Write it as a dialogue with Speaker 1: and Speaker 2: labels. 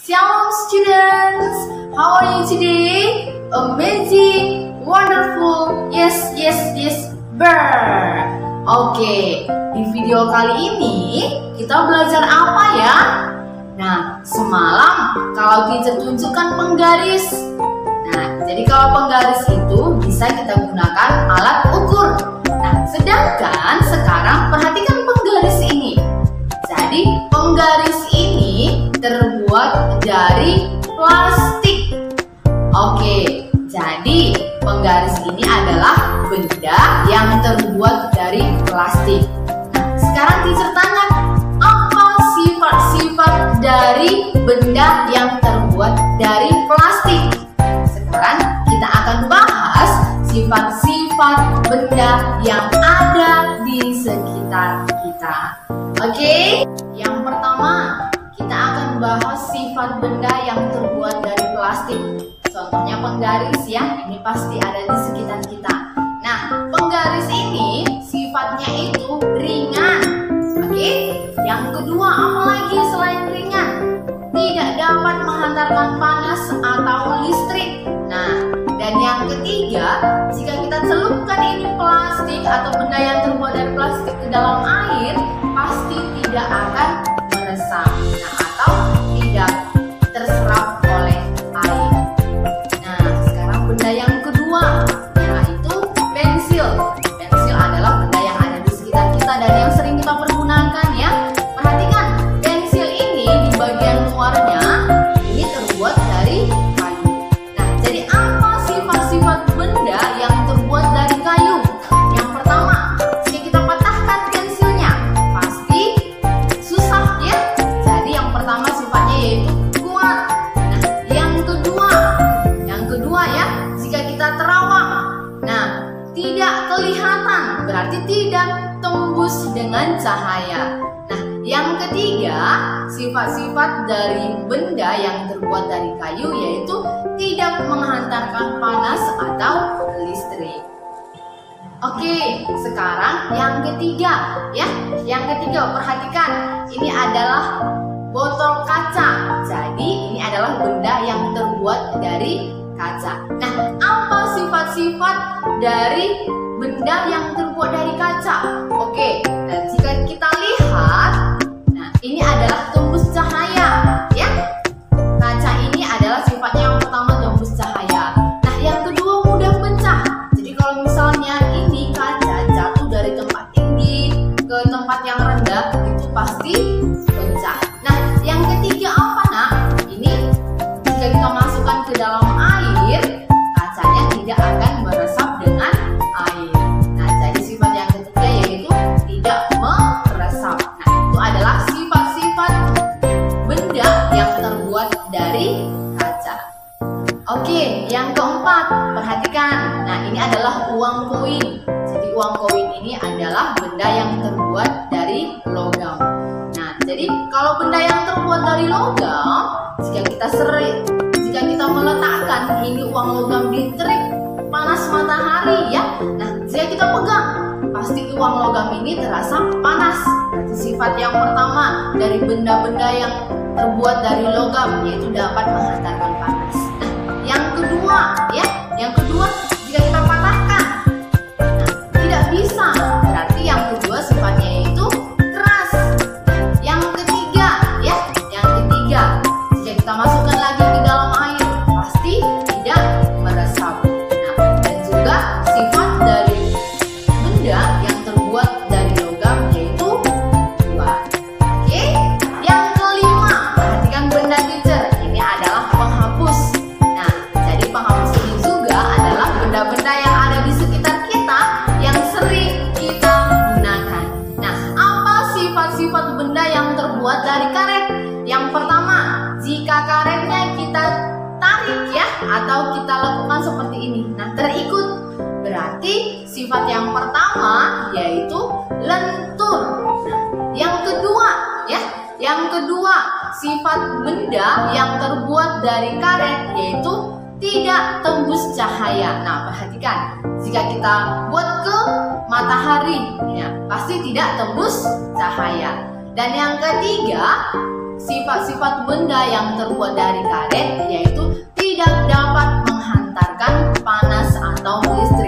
Speaker 1: Shalom students, how are you today? Amazing, wonderful, yes, bird. Oke, di video kali ini kita belajar apa ya? Nah, semalam kalau teacher tunjukkan penggaris. Nah, jadi kalau penggaris itu bisa kita gunakan alat ukur. Nah, sedangkan sekarang perhatikan penggaris ini. Jadi penggaris ini terbuat dari plastik. Oke, jadi penggaris ini adalah benda yang terbuat dari plastik. Nah, sekarang teacher tanya, apa sifat-sifat dari benda yang terbuat dari plastik? Sekarang kita akan bahas sifat-sifat benda yang ada di sekitar kita. Oke, yang pertama kita akan bahas sifat benda yang terbuat dari plastik. Contohnya penggaris ya, ini pasti ada di sekitar kita. Nah, penggaris ini sifatnya itu ringan. Oke, yang kedua apa lagi selain ringan? Tidak dapat menghantarkan panas atau listrik. Nah, dan yang ketiga, jika kita celupkan ini plastik atau benda yang terbuat dari plastik ke dalam air, pasti tidak akan meresap, nah, atau tidak terserap oleh air. Nah, sekarang benda yang kedua, yaitu pensil. Pensil adalah benda yang ada di sekitar kita dan yang sering kita pergunakan ya. Perhatikan, pensil ini di bagian luarnya ini terbuat dari kayu. Nah, jadi apa sifat-sifat benda yang terbuat dari kayu? Yang pertama, jika kita patahkan pensilnya, pasti susah ya. Jadi yang pertama sifatnya yaitu kuat. Nah, yang kedua ya, jika kita terawang, nah, tidak kelihatan, berarti tidak tembus dengan cahaya. Nah, yang ketiga, sifat-sifat dari benda yang terbuat dari kayu yaitu tidak menghantarkan panas atau listrik. Oke, sekarang yang ketiga ya. Yang ketiga, perhatikan, ini adalah botol kaca. Jadi ini adalah benda yang terbuat dari kaca. Nah, apa sifat-sifat dari benda yang terbuat dari kaca? Oke, dan jika kita lihat, nah, ini adalah tembus cahaya ya. Kaca ini adalah sifatnya yang pertama, tembus cahaya. Nah, yang kedua mudah pecah. Jadi kalau misalnya ini kaca jatuh dari tempat tinggi ke tempat yang rendah, itu pasti pecah. Nah, yang ketiga apa nak? Ini jika kita masukkan ke dalam air, kacanya tidak akan meresap dengan air. Nah, jadi sifat yang ketiga yaitu tidak meresap. Nah, itu adalah sifat-sifat benda yang terbuat dari kaca. Oke, yang keempat, perhatikan. Nah, ini adalah uang koin. Jadi uang koin ini adalah benda yang terbuat dari logam. Nah, jadi kalau benda yang terbuat dari logam, jika kita meletakkan ini uang logam di terik panas matahari ya. Nah, jika kita pegang, pasti uang logam ini terasa panas. Berarti sifat yang pertama dari benda-benda yang terbuat dari logam yaitu dapat menghantarkan panas. Nah, yang kedua ya, jika kita patahkan, nah, tidak bisa. Berarti yang kedua sifatnya yaitu keras. Yang ketiga ya, jika kita masukkan lagi ke dalam air, pasti tidak meresap. Nah, dan juga sifat dari benda yang terbuat dari logam yaitu kuat. Oke, yang kelima, perhatikan benda teacher. Ini adalah penghapus. Nah, jadi penghapus ini juga adalah benda-benda yang ada di sekitar kita yang sering kita gunakan. Nah, apa sifat-sifat benda yang terbuat dari karet? Yang pertama, jika karetnya kita tarik ya, atau kita lakukan seperti ini, nah, terikut. Berarti sifat yang pertama yaitu lentur. Nah, yang kedua, sifat benda yang terbuat dari karet yaitu tidak tembus cahaya. Nah, perhatikan, jika kita buat ke matahari ya, pasti tidak tembus cahaya. Dan yang ketiga, sifat-sifat benda yang terbuat dari karet, yaitu tidak dapat menghantarkan panas atau listrik.